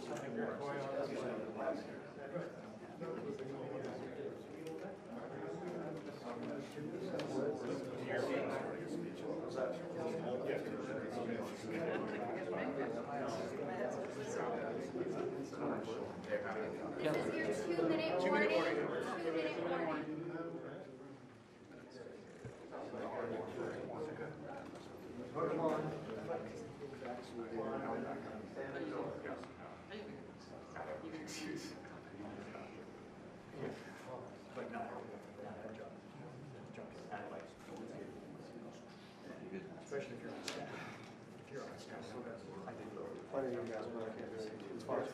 This is your 2-minute warning. 2-minute warning. Especially if you're on staff. If you're on staff, I think plenty of you guys work as far as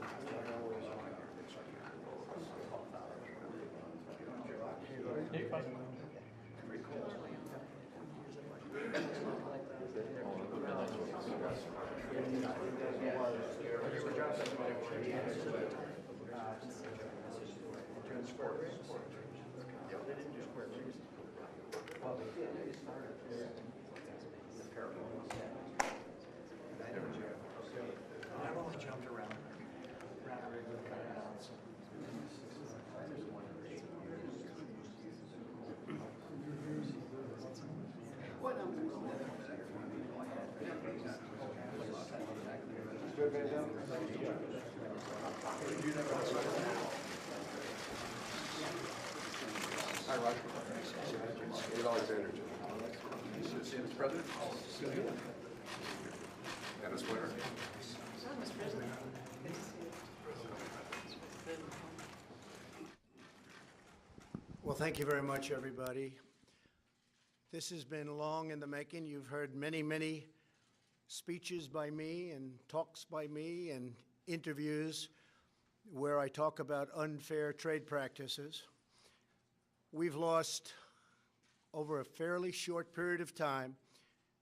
well, they did. They started the parallel. I've only jumped around a regular kind of balance. What number? Good, man, down. Hi, Roger. David Alexander. See Mr. President? Dennis Winter. Mr. President. Well, thank you very much, everybody. This has been long in the making. You've heard many, many speeches by me and talks by me and interviews where I talk about unfair trade practices. We've lost, over a fairly short period of time,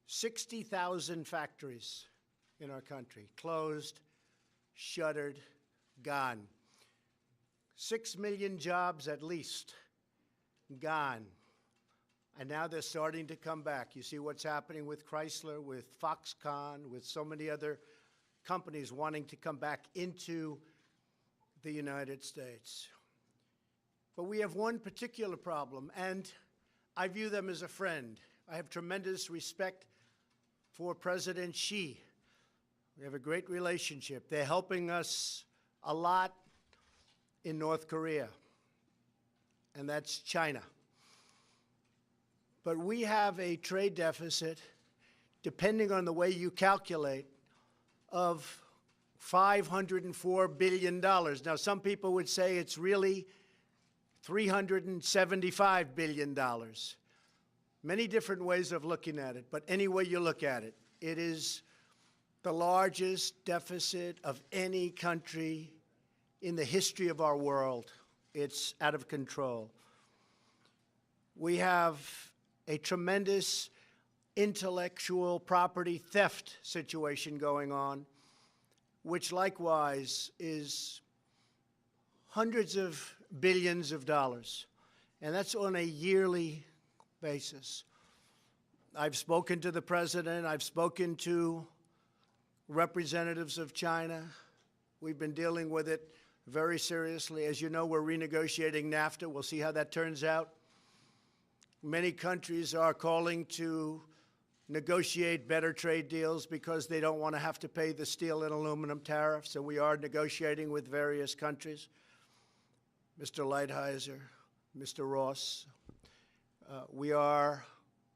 60,000 factories in our country, closed, shuttered, gone. 6 million jobs at least, gone. And now they're starting to come back. You see what's happening with Chrysler, with Foxconn, with so many other companies wanting to come back into the United States. But we have one particular problem, and I view them as a friend. I have tremendous respect for President Xi. We have a great relationship. They're helping us a lot in North Korea, and that's China. But we have a trade deficit, depending on the way you calculate, of $504 billion. Now, some people would say it's really $375 billion. Many different ways of looking at it, but any way you look at it, it is the largest deficit of any country in the history of our world. It's out of control. We have a tremendous intellectual property theft situation going on, which likewise is hundreds of billions of dollars, and that's on a yearly basis. I've spoken to the president. I've spoken to representatives of China. We've been dealing with it very seriously. As you know, we're renegotiating NAFTA. We'll see how that turns out. Many countries are calling to negotiate better trade deals because they don't want to have to pay the steel and aluminum tariffs, so we are negotiating with various countries. Mr. Lighthizer, Mr. Ross. We are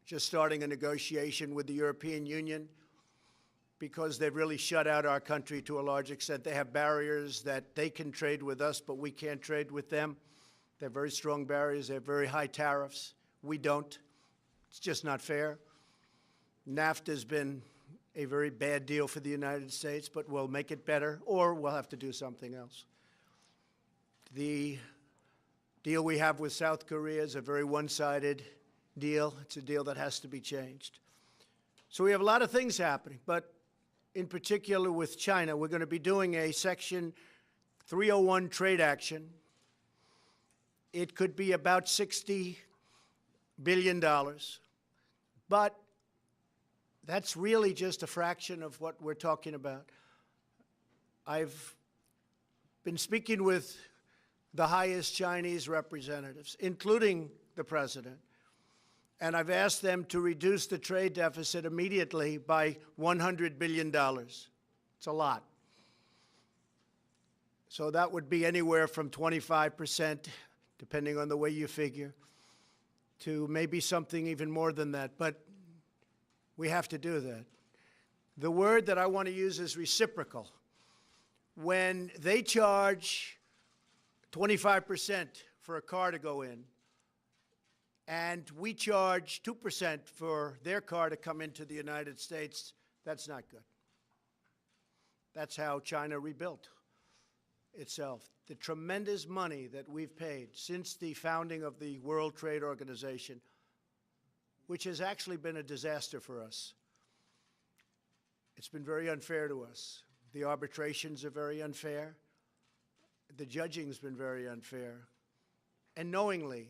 just starting a negotiation with the European Union because they've really shut out our country to a large extent. They have barriers that they can trade with us, but we can't trade with them. They're very strong barriers. They have very high tariffs. We don't. It's just not fair. NAFTA has been a very bad deal for the United States, but we'll make it better, or we'll have to do something else. The deal we have with South Korea is a very one-sided deal. It's a deal that has to be changed. So we have a lot of things happening, but in particular with China, we're going to be doing a Section 301 trade action. It could be about $60 billion, but that's really just a fraction of what we're talking about. I've been speaking with the highest Chinese representatives, including the president, and I've asked them to reduce the trade deficit immediately by $100 billion. It's a lot. So that would be anywhere from 25%, depending on the way you figure, to maybe something even more than that. But we have to do that. The word that I want to use is reciprocal. When they charge 25% for a car to go in, and we charge 2% for their car to come into the United States, that's not good. That's how China rebuilt itself. The tremendous money that we've paid since the founding of the World Trade Organization, which has actually been a disaster for us. It's been very unfair to us. The arbitrations are very unfair. The judging's been very unfair. And knowingly,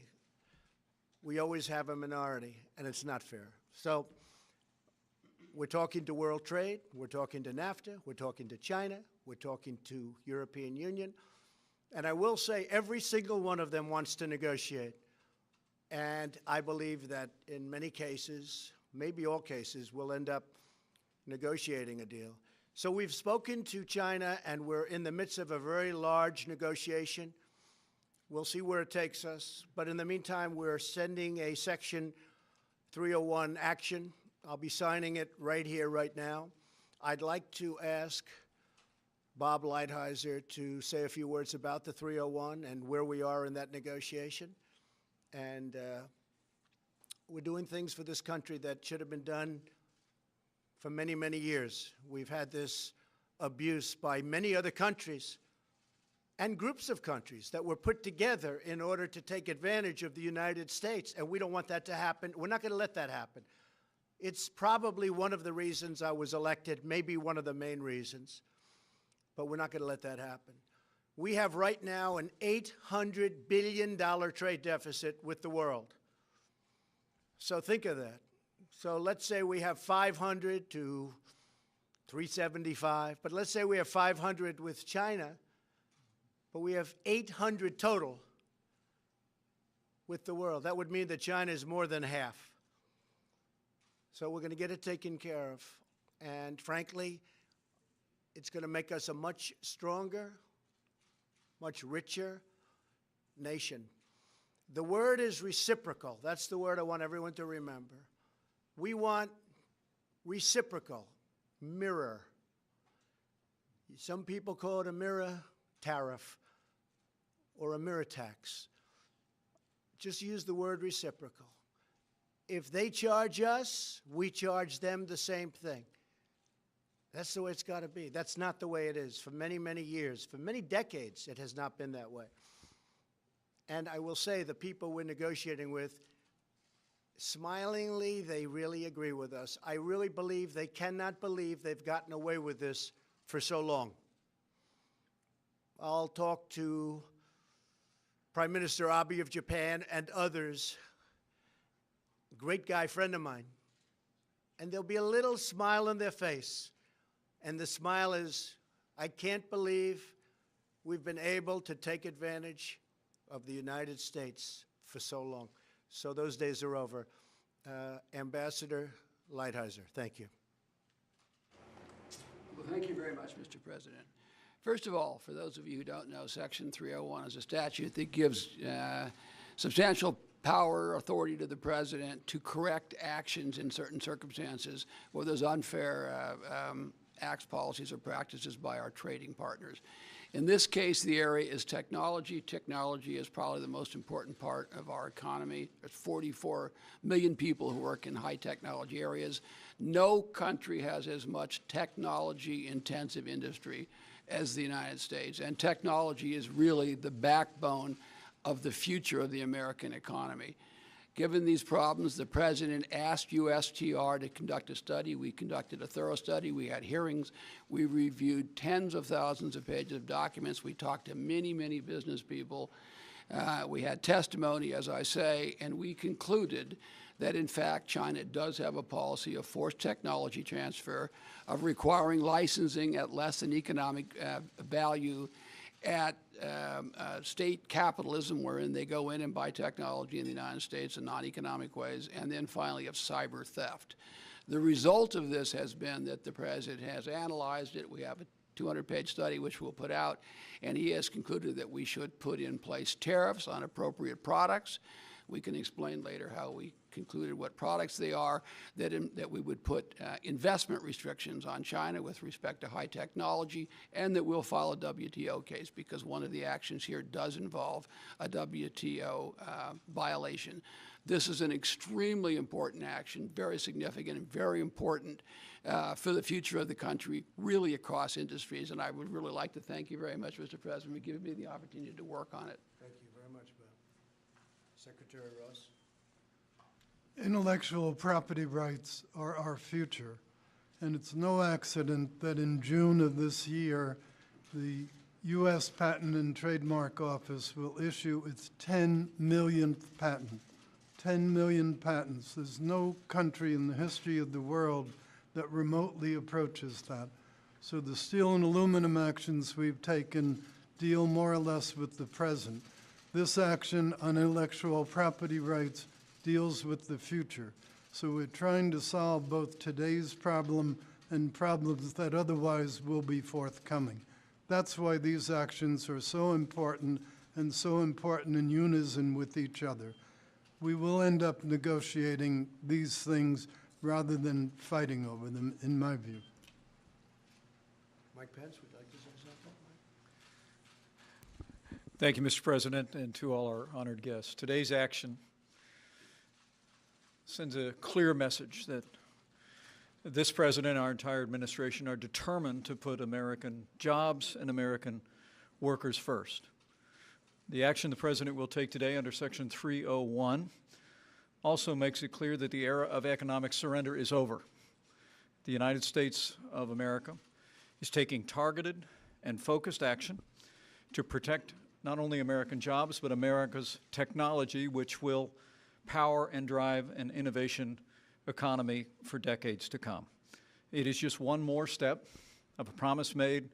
we always have a minority, and it's not fair. So we're talking to World Trade, we're talking to NAFTA, we're talking to China, we're talking to European Union. And I will say every single one of them wants to negotiate. And I believe that in many cases, maybe all cases, we'll end up negotiating a deal. So we've spoken to China, and we're in the midst of a very large negotiation. We'll see where it takes us. But in the meantime, we're sending a Section 301 action. I'll be signing it right here, right now. I'd like to ask Bob Lighthizer to say a few words about the 301 and where we are in that negotiation. And we're doing things for this country that should have been done for many, many years. We've had this abuse by many other countries and groups of countries that were put together in order to take advantage of the United States, and we don't want that to happen. We're not going to let that happen. It's probably one of the reasons I was elected, maybe one of the main reasons, but we're not going to let that happen. We have right now an $800 billion trade deficit with the world. So think of that. So let's say we have 500 to 375, but let's say we have 500 with China, but we have 800 total with the world. That would mean that China is more than half. So we're going to get it taken care of. And frankly, it's going to make us a much stronger, much richer nation. The word is reciprocal. That's the word I want everyone to remember. We want reciprocal, mirror. Some people call it a mirror tariff or a mirror tax. Just use the word reciprocal. If they charge us, we charge them the same thing. That's the way it's got to be. That's not the way it is. For many, many years, for many decades, it has not been that way. And I will say the people we're negotiating with, smilingly, they really agree with us. I really believe they cannot believe they've gotten away with this for so long. I'll talk to Prime Minister Abe of Japan and others, a great guy, friend of mine, and there'll be a little smile on their face. And the smile is, I can't believe we've been able to take advantage of the United States for so long. So those days are over. Ambassador Lighthizer, thank you. Well, thank you very much, Mr. President. First of all, for those of you who don't know, Section 301 is a statute that gives substantial power, authority to the president to correct actions in certain circumstances where there's unfair acts, policies, or practices by our trading partners. In this case, the area is technology. Technology is probably the most important part of our economy. There's 44 million people who work in high technology areas. No country has as much technology-intensive industry as the United States, and technology is really the backbone of the future of the American economy. Given these problems, the President asked USTR to conduct a study. We conducted a thorough study. We had hearings. We reviewed tens of thousands of pages of documents. We talked to many, many business people. We had testimony, as I say, and we concluded that, in fact, China does have a policy of forced technology transfer, of requiring licensing at less than economic value, at state capitalism, wherein they go in and buy technology in the United States in non-economic ways, and then finally of cyber theft. The result of this has been that the president has analyzed it. We have a 200-page study which we'll put out, and he has concluded that we should put in place tariffs on appropriate products. We can explain later how we concluded what products they are, that we would put investment restrictions on China with respect to high technology, and that we'll file a WTO case, because one of the actions here does involve a WTO violation. This is an extremely important action, very significant and very important for the future of the country, really across industries. And I would really like to thank you very much, Mr. President, for giving me the opportunity to work on it. Thank you very much, Bill. Secretary Ross. Intellectual property rights are our future, and it's no accident that in June of this year, the U.S. Patent and Trademark Office will issue its 10 millionth patent. 10 million patents. There's no country in the history of the world that remotely approaches that. So the steel and aluminum actions we've taken deal more or less with the present. This action on intellectual property rights deals with the future. So we're trying to solve both today's problem and problems that otherwise will be forthcoming. That's why these actions are so important and so important in unison with each other. We will end up negotiating these things rather than fighting over them, in my view. Mike Pence, would you like to say something? Thank you, Mr. President, and to all our honored guests. Today's action sends a clear message that this president and our entire administration are determined to put American jobs and American workers first. The action the president will take today under Section 301 also makes it clear that the era of economic surrender is over. The United States of America is taking targeted and focused action to protect not only American jobs, but America's technology, which will power and drive an innovation economy for decades to come. It is just one more step of a promise made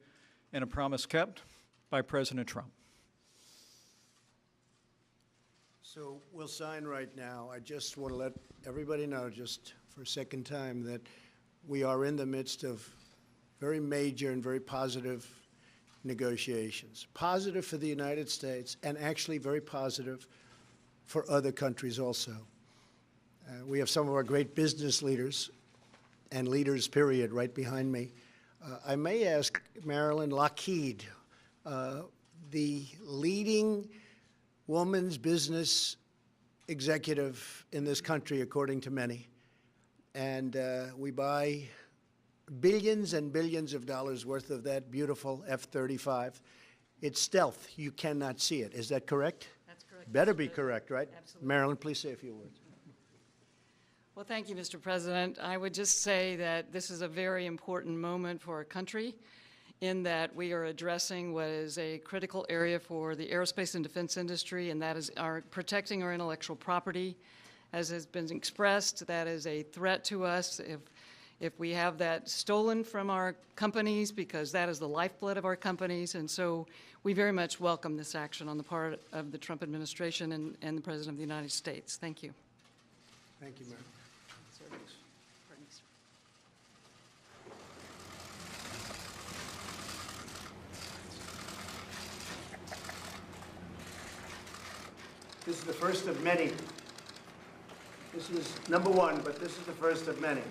and a promise kept by President Trump. So we'll sign right now. I just want to let everybody know, just for a second time, that we are in the midst of very major and very positive negotiations. Positive for the United States, and actually very positive for other countries also. We have some of our great business leaders, and leaders, period, right behind me. I may ask Marilyn Lockheed, the leading woman's business executive in this country, according to many. And we buy billions and billions of dollars worth of that beautiful F-35. It's stealth. You cannot see it. Is that correct? That's correct. Better be correct, right? Absolutely. Marilyn, please say a few words. Well, thank you, Mr. President. I would just say that this is a very important moment for our country, in that we are addressing what is a critical area for the aerospace and defense industry, and that is protecting our intellectual property. As has been expressed, that is a threat to us if we have that stolen from our companies, because that is the lifeblood of our companies. And so we very much welcome this action on the part of the Trump administration and the President of the United States. Thank you. Thank you, Marilyn. This is the first of many. This is number one, but this is the first of many.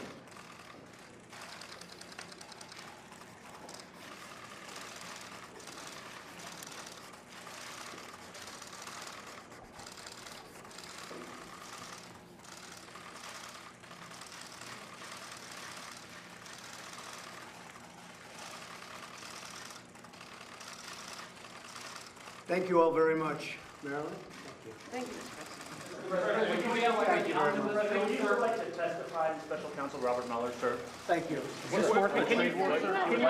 Thank you all very much. Marilyn? Thank you, Mr. President. Thank you very much. Would you like to testify to Special Counsel Robert Mueller, sir? Thank you. Can you